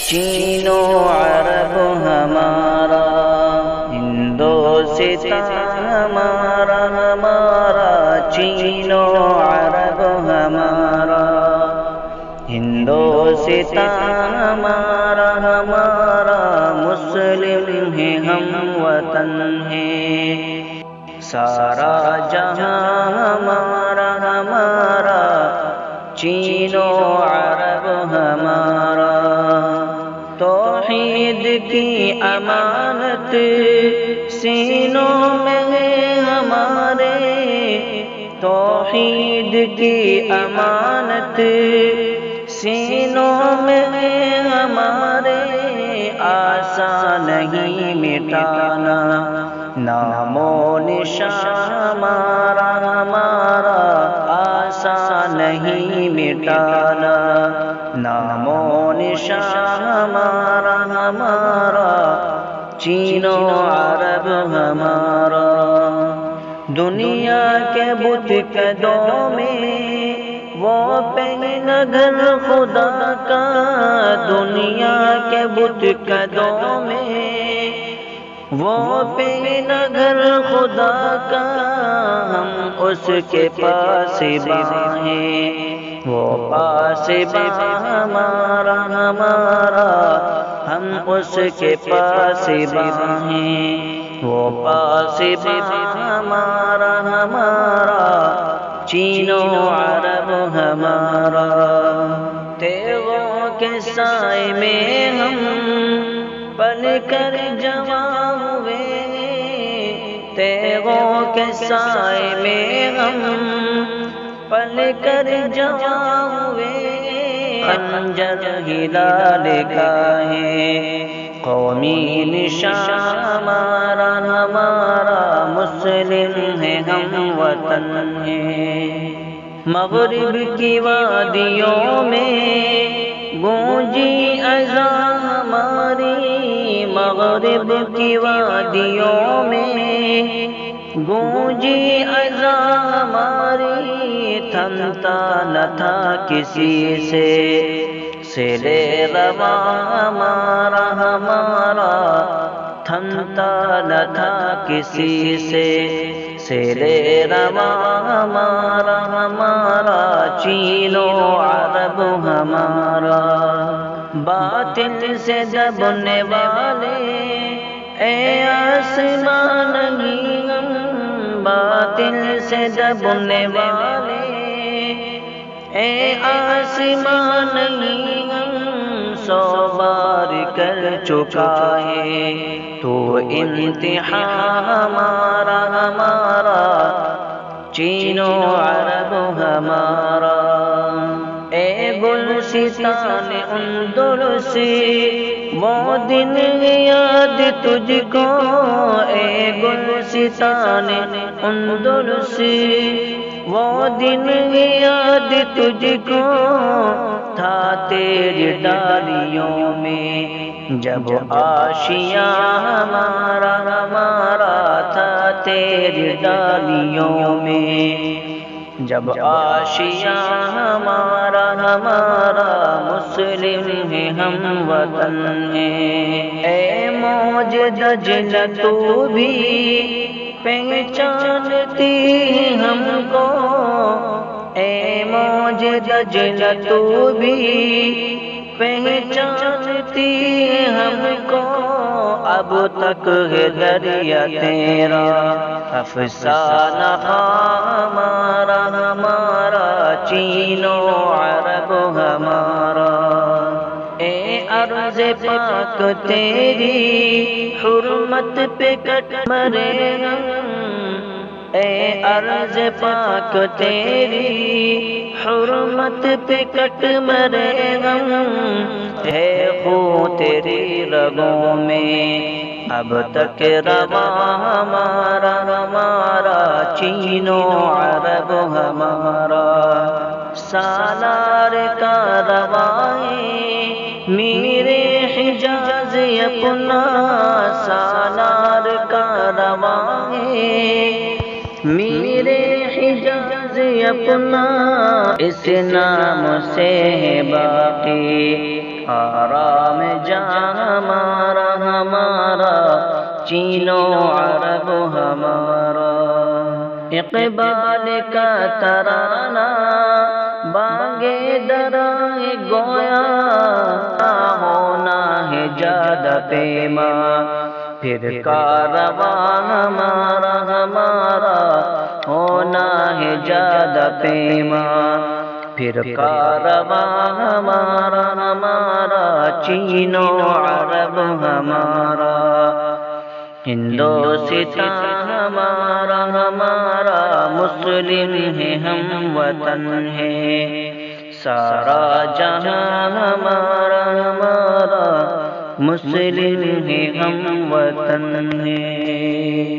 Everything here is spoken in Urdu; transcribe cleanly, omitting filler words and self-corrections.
چین و عرب ہمارا، ہندوستان ہمارا ہمارا، چین و عرب ہمارا، ہندوستان ہمارا ہمارا، مسلم ہیں ہم وطن ہیں، سارا جہاں ہمارا ہمارا، چین و عرب ہمارا، توحید کی امانت سینوں میں ہے ہمارے، توحید کی امانت سینوں میں ہے ہمارے، آسان نہیں مٹانا نام و نشان ہمارا ہمارا، آسان نہیں مٹانا نام و نشان ہمارا ہمارا، چین و عرب ہمارا، دنیا کے بت قدوں میں وہ پہلا گھر خدا کا، دنیا کے بت قدوں میں وہ پہلا گھر خدا کا، ہم اس کے پاس ہیں، وہ پاس ہمارا ہمارا، ہم اس کے پاس ہیں، وہ پاس ہمارا ہمارا، چین و عرب ہمارا، تیغوں کے سائے میں ہم پل کر جوان ہوئے، تیغوں کے سائے میں ہم پل کر جوان ہوئے، خنجر ہلال کا ہے قومی نشان ہمارا ہمارا، مسلم ہیں ہم وطن ہیں، مغرب کی وادیوں میں گونجی اذان ہماری، مغرب کی وادیوں میں گونجی اذان ہماری، تھمتا نہ تھا کسی سے سیل رواں ہمارا ہمارا، تھمتا نہ تھا کسی سے سیل رواں ہمارا ہمارا، چین و عرب ہمارا، باطل سے دبنے والے اے آسمان نہیں ہم، باطل سے دبنے والے اے آسمان نہیں ہم، 100 بار کر چکا ہے تو امتحان ہمارا ہمارا، چین و عرب ہمارا، اے گلستان اندلس وہ دن یاد تجھ کو، اے گلستان اندلس وہ دن یاد تجھ کو، تھا تیری ڈالیوں میں جب آشیاں ہمارا ہمارا، تھا تیری ڈالیوں میں جب آشیاں ہمارا ہمارا، مسلم ہیں ہم وطن ہیں، اے موج دجلہ تو بھی پہچانتی ہم کو، اے موج دجلہ تو بھی پہچانتی ہم کو، اب تک ہے دریا تیرا افسانہ ہمارا ہمارا، چین و عرب ہمارا، اے ارض پاک تیری حرمت پہ کٹ مرے ہم، اے ارض پاک تیری حرمت پہ کٹ مرے ہم، ہے خون تیری رگوں میں اب تک رواں ہمارا ہمارا، چین و عرب ہمارا، سالار کا رواں ہے میرے حجاز اپنا، سالار کا رواں ہے میرے حجاز اپنا، اس نام سے ہے باقی آرام جہاں ہمارا ہمارا، چین و عرب ہمارا، اقبال کا ترانہ بانگے درائے گویا، ہونا ہے جادہ پیما، پھر کارواں ہمارا ہمارا، ہونا ہے جادہ پیما، پھر کارواں ہمارا ہمارا، چین و عرب ہمارا، ہندوستان ہمارا ہمارا، مسلم ہے ہم وطن ہے، سارا جہاں ہمارا ہمارا، مسلم ہے ہم وطن ہے۔